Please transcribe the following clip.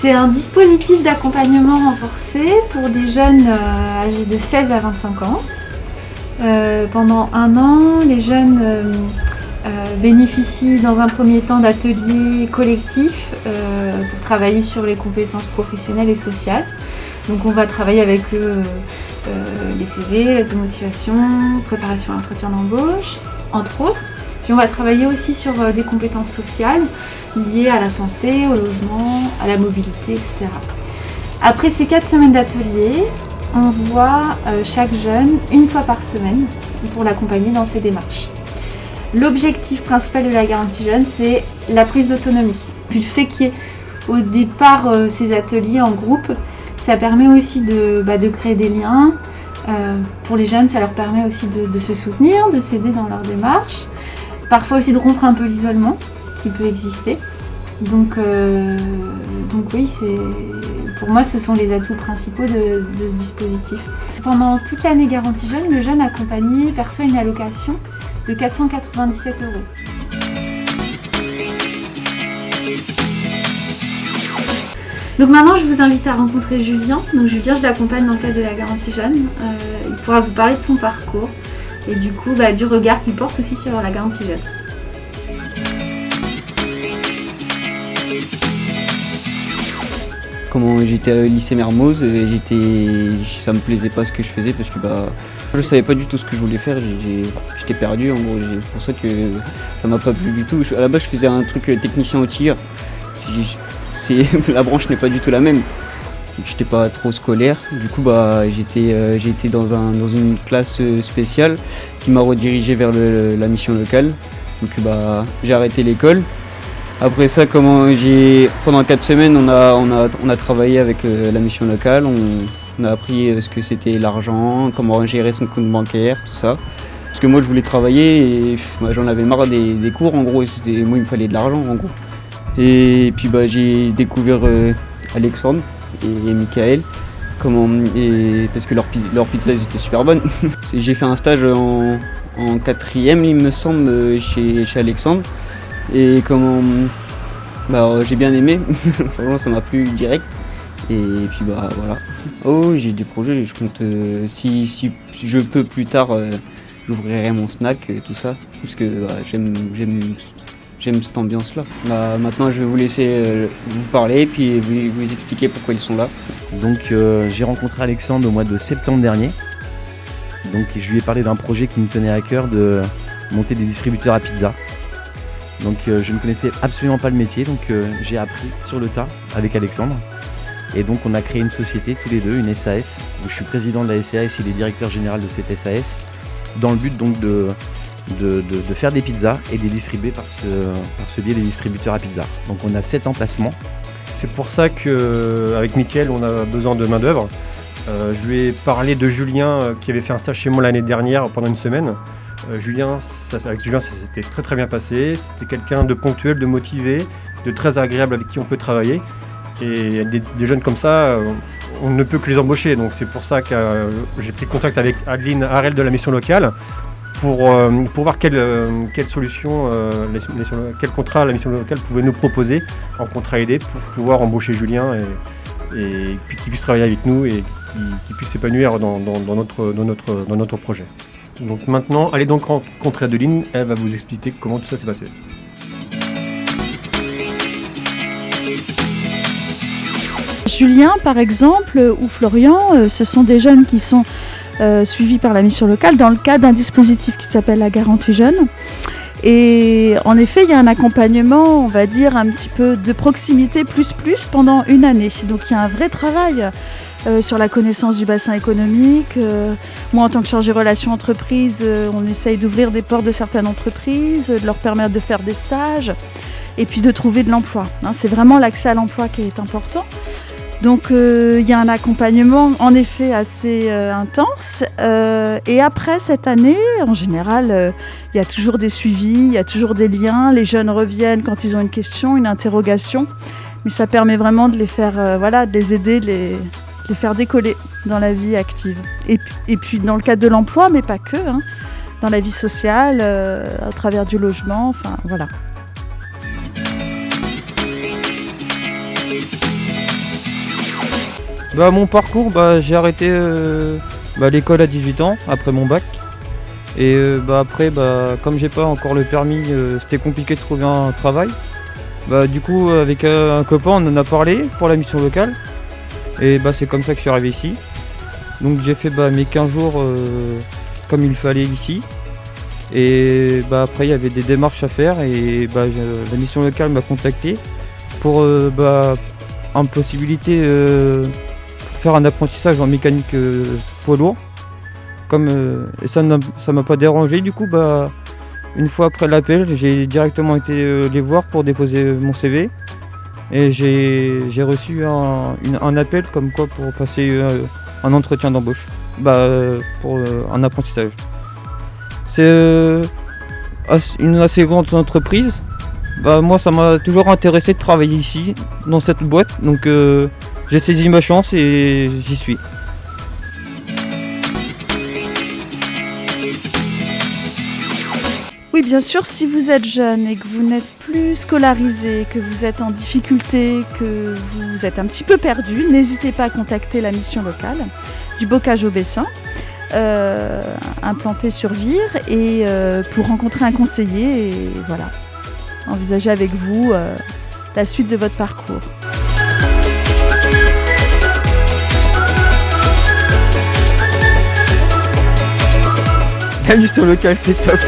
C'est un dispositif d'accompagnement renforcé pour des jeunes âgés de 16 à 25 ans. Pendant 1 an, les jeunes bénéficient dans un premier temps d'ateliers collectifs pour travailler sur les compétences professionnelles et sociales. Donc on va travailler avec eux les CV, lettres de motivation, préparation à l'entretien d'embauche, entre autres. Puis on va travailler aussi sur des compétences sociales liées à la santé, au logement, à la mobilité, etc. Après ces 4 semaines d'atelier, on voit chaque jeune 1 fois par semaine pour l'accompagner dans ses démarches. L'objectif principal de la garantie jeune, c'est la prise d'autonomie. Puis le fait qu'il y ait au départ ces ateliers en groupe, ça permet aussi de créer des liens. Pour les jeunes, ça leur permet aussi de se soutenir, de s'aider dans leur démarche. Parfois aussi de rompre un peu l'isolement qui peut exister. Donc oui, pour moi, ce sont les atouts principaux de ce dispositif. Pendant toute l'année garantie jeune, le jeune accompagné perçoit une allocation de 497 €. Donc maintenant, je vous invite à rencontrer Julien. Donc Julien, je l'accompagne dans le cadre de la garantie jeune. Il pourra vous parler de son parcours et du coup du regard qu'il porte aussi sur la garantie jeune. Comment j'étais au lycée Mermoz, ça me plaisait pas ce que je faisais parce que je savais pas du tout ce que je voulais faire, j'étais perdu en gros, c'est pour ça que ça m'a pas plu du tout. À la base je faisais un truc technicien au tir, la branche n'est pas du tout la même. J'étais pas trop scolaire, du coup j'ai été dans une classe spéciale qui m'a redirigé vers la mission locale. Donc j'ai arrêté l'école. Après ça, pendant 4 semaines, on a travaillé avec la mission locale, on a appris ce que c'était l'argent, comment gérer son compte bancaire, tout ça. Parce que moi je voulais travailler et j'en avais marre des cours, en gros, moi il me fallait de l'argent en gros. Et puis j'ai découvert Alexandre et Michael, parce que leurs pizzas étaient super bonnes. J'ai fait un stage en 4e, il me semble, chez Alexandre. Et j'ai bien aimé, franchement ça m'a plu direct. Et puis voilà. Oh, j'ai des projets, je compte, si je peux plus tard, j'ouvrirai mon snack, tout ça, parce que j'aime cette ambiance-là. Maintenant je vais vous laisser vous parler et puis vous expliquer pourquoi ils sont là. Donc j'ai rencontré Alexandre au mois de septembre dernier. Donc je lui ai parlé d'un projet qui me tenait à cœur de monter des distributeurs à pizza. Donc je ne connaissais absolument pas le métier, donc j'ai appris sur le tas avec Alexandre. Et donc on a créé une société tous les deux, une SAS, où je suis président de la SAS et il est directeur général de cette SAS, dans le but donc de faire des pizzas et de les distribuer par ce biais des distributeurs à pizza. Donc on a 7 emplacements. C'est pour ça qu'avec Mickaël, on a besoin de main d'œuvre. Je lui ai parlé de Julien qui avait fait un stage chez moi l'année dernière pendant 1 semaine. Avec Julien, ça s'était très très bien passé. C'était quelqu'un de ponctuel, de motivé, de très agréable avec qui on peut travailler. Et des jeunes comme ça, on ne peut que les embaucher. Donc c'est pour ça que j'ai pris contact avec Adeline Harel de la mission locale pour voir quelle solution, quel contrat la mission locale pouvait nous proposer en contrat aidé pour pouvoir embaucher Julien et puis qu'il puisse travailler avec nous et qu'il puisse s'épanouir dans notre projet. Donc maintenant, allez donc rencontrer Adeline, elle va vous expliquer comment tout ça s'est passé. Julien, par exemple, ou Florian, ce sont des jeunes qui sont suivis par la mission locale dans le cadre d'un dispositif qui s'appelle la garantie jeune. Et en effet, il y a un accompagnement, on va dire, un petit peu de proximité plus pendant 1 année. Donc il y a un vrai travail sur la connaissance du bassin économique. Moi, en tant que chargée relations entreprises, on essaye d'ouvrir des portes de certaines entreprises, de leur permettre de faire des stages et puis de trouver de l'emploi. C'est vraiment l'accès à l'emploi qui est important. Donc il y a un accompagnement en effet assez intense. Et après cette année, en général, il y a toujours des suivis, il y a toujours des liens. Les jeunes reviennent quand ils ont une question, une interrogation. Mais ça permet vraiment de les faire, de les aider, de les faire décoller dans la vie active. Et puis dans le cadre de l'emploi, mais pas que, dans la vie sociale, à travers du logement, enfin voilà. Mon parcours, j'ai arrêté l'école à 18 ans, après mon bac. Et après, comme j'ai pas encore le permis, c'était compliqué de trouver un travail. Du coup, avec un copain, on en a parlé pour la mission locale. Et c'est comme ça que je suis arrivé ici. Donc j'ai fait mes 15 jours comme il fallait ici. Et après, il y avait des démarches à faire. Et la mission locale m'a contacté pour une possibilité de faire un apprentissage en mécanique poids lourd. Et ça m'a pas dérangé. Du coup, une fois après l'appel, j'ai directement été les voir pour déposer mon CV. Et j'ai reçu un appel comme quoi pour passer un entretien d'embauche pour un apprentissage. C'est une assez grande entreprise. Moi, ça m'a toujours intéressé de travailler ici, dans cette boîte. Donc j'ai saisi ma chance et j'y suis. Oui, bien sûr, si vous êtes jeune et que vous n'êtes plus scolarisé, que vous êtes en difficulté, que vous êtes un petit peu perdu, n'hésitez pas à contacter la mission locale du Bocage au Bessin, implantée sur Vire, et pour rencontrer un conseiller et voilà, envisager avec vous la suite de votre parcours. La mission locale, c'est top.